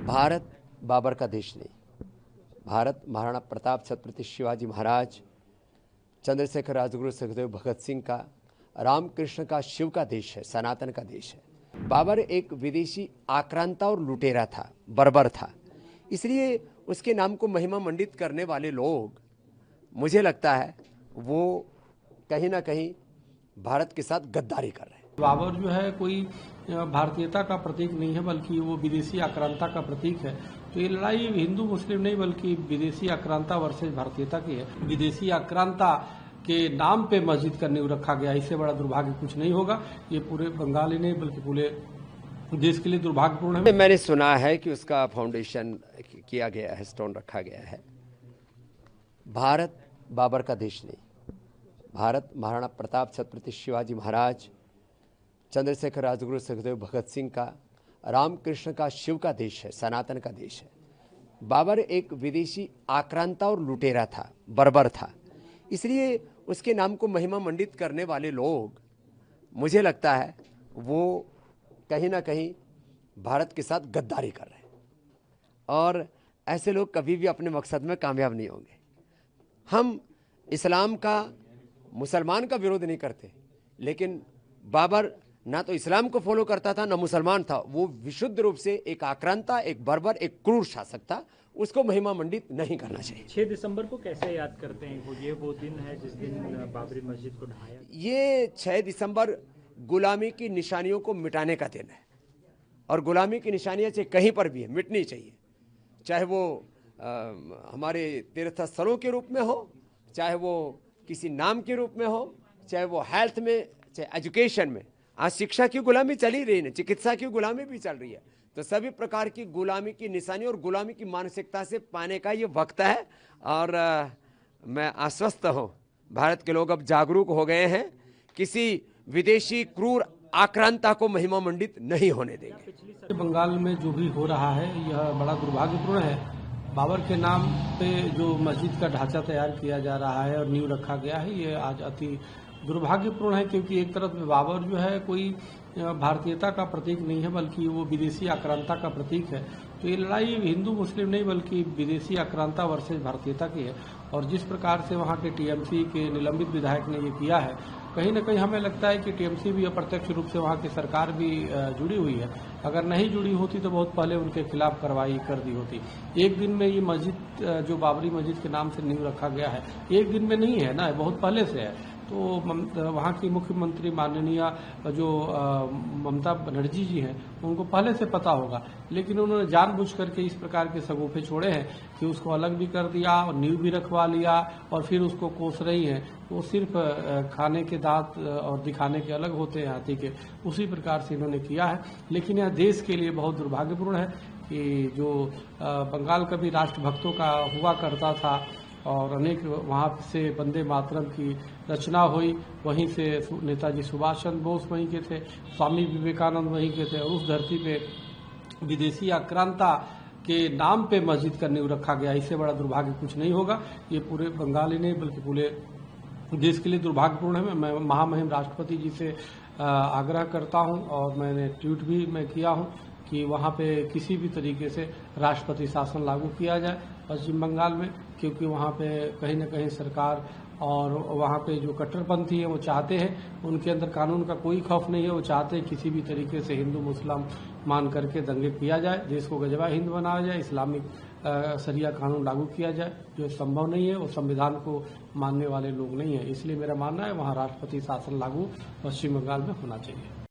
भारत बाबर का देश नहीं, भारत महाराणा प्रताप छत्रपति शिवाजी महाराज, चंद्रशेखर राजगुरु सुखदेव भगत सिंह का, रामकृष्ण का, शिव का देश है, सनातन का देश है। बाबर एक विदेशी आक्रांता और लुटेरा था, बर्बर था। इसलिए उसके नाम को महिमा मंडित करने वाले लोग, मुझे लगता है वो कहीं ना कहीं भारत के साथ गद्दारी कर रहे हैं। बाबर जो है कोई भारतीयता का प्रतीक नहीं है, बल्कि वो विदेशी आक्रांता का प्रतीक है। तो ये लड़ाई हिंदू मुस्लिम नहीं, बल्कि विदेशी आक्रांता वर्सेज भारतीयता की है। विदेशी आक्रांता के नाम पे मस्जिद का नींव रखा गया, इससे बड़ा दुर्भाग्य कुछ नहीं होगा। ये पूरे बंगाल ही नहीं बल्कि पूरे देश के लिए दुर्भाग्यपूर्ण है। मैंने सुना है कि उसका फाउंडेशन किया गया है, स्टोन रखा गया है। भारत बाबर का देश नहीं, भारत महाराणा प्रताप छत्रपति शिवाजी महाराज, चंद्रशेखर राजगुरु सुखदेव भगत सिंह का, रामकृष्ण का, शिव का देश है, सनातन का देश है। बाबर एक विदेशी आक्रांता और लुटेरा था, बर्बर था। इसलिए उसके नाम को महिमा मंडित करने वाले लोग, मुझे लगता है वो कहीं ना कहीं भारत के साथ गद्दारी कर रहे हैं, और ऐसे लोग कभी भी अपने मकसद में कामयाब नहीं होंगे। हम इस्लाम का, मुसलमान का विरोध नहीं करते, लेकिन बाबर ना तो इस्लाम को फॉलो करता था, ना मुसलमान था। वो विशुद्ध रूप से एक आक्रांता, एक बर्बर, एक क्रूर शासक था। उसको महिमा मंडित नहीं करना चाहिए। 6 दिसंबर को कैसे याद करते हैं? ये वो दिन है जिस दिन बाबरी मस्जिद को ढाया। ये 6 दिसंबर गुलामी की निशानियों को मिटाने का दिन है, और गुलामी की निशानियां चाहे कहीं पर भी है, मिटनी चाहिए। चाहे वो हमारे तीर्थ स्थलों के रूप में हो, चाहे वो किसी नाम के रूप में हो, चाहे वो हेल्थ में, चाहे एजुकेशन में। आज शिक्षा की गुलामी चल ही रही है, चिकित्सा की गुलामी भी चल रही है। तो सभी प्रकार की गुलामी की निशानी और गुलामी की मानसिकता से पाने का ये वक्त है। और मैं आश्वस्त हूँ, भारत के लोग अब जागरूक हो गए हैं, किसी विदेशी क्रूर आक्रांता को महिमा मंडित नहीं होने देंगे। बंगाल में जो भी हो रहा है यह बड़ा दुर्भाग्यपूर्ण है। बाबर के नाम पे जो मस्जिद का ढांचा तैयार किया जा रहा है और नींव रखा गया है, ये आज अति दुर्भाग्यपूर्ण है। क्योंकि एक तरफ बाबर जो है कोई भारतीयता का प्रतीक नहीं है, बल्कि वो विदेशी आक्रांता का प्रतीक है। तो ये लड़ाई हिंदू मुस्लिम नहीं, बल्कि विदेशी आक्रांता वर्सेज भारतीयता की है। और जिस प्रकार से वहाँ के टीएमसी के निलंबित विधायक ने ये किया है, कहीं ना कहीं हमें लगता है कि टीएमसी भी अप्रत्यक्ष रूप से वहाँ की सरकार भी जुड़ी हुई है। अगर नहीं जुड़ी होती तो बहुत पहले उनके खिलाफ कार्रवाई कर दी होती। एक दिन में ये मस्जिद जो बाबरी मस्जिद के नाम से नींव रखा गया है, एक दिन में नहीं है ना, बहुत पहले से है। तो वहाँ की मुख्यमंत्री माननीय जो ममता बनर्जी जी हैं, उनको पहले से पता होगा, लेकिन उन्होंने जानबूझ करके इस प्रकार के सगुफे छोड़े हैं कि उसको अलग भी कर दिया और नींव भी रखवा लिया, और फिर उसको कोस रही हैं। वो सिर्फ खाने के दांत और दिखाने के अलग होते हैं हाथी के, उसी प्रकार से इन्होंने किया है। लेकिन यह देश के लिए बहुत दुर्भाग्यपूर्ण है कि जो बंगाल कभी राष्ट्रभक्तों का हुआ करता था और अनेक वहाँ से वंदे मातरम की रचना हुई, वहीं से नेताजी सुभाष चंद्र बोस वहीं के थे, स्वामी विवेकानंद वहीं के थे, और उस धरती पे विदेशी आक्रांता के नाम पे मस्जिद का नींव रखा गया, इससे बड़ा दुर्भाग्य कुछ नहीं होगा। ये पूरे बंगाल ही नहीं बल्कि पूरे देश के लिए दुर्भाग्यपूर्ण है। मैं महामहिम राष्ट्रपति जी से आग्रह करता हूं, और मैंने ट्वीट भी मैं किया हूं कि वहां पे किसी भी तरीके से राष्ट्रपति शासन लागू किया जाए पश्चिम बंगाल में, क्योंकि वहां पे कहीं न कहीं सरकार और वहां पे जो कट्टरपंथी है वो चाहते हैं, उनके अंदर कानून का कोई खौफ नहीं है। वो चाहते हैं किसी भी तरीके से हिंदू मुस्लिम मान करके दंगे किया जाए, देश को गजबा हिंद बनाया जाए, इस्लामिक शरिया कानून लागू किया जाए, जो संभव नहीं है। वो संविधान को मानने वाले लोग नहीं है। इसलिए मेरा मानना है वहाँ राष्ट्रपति शासन लागू पश्चिम बंगाल में होना चाहिए।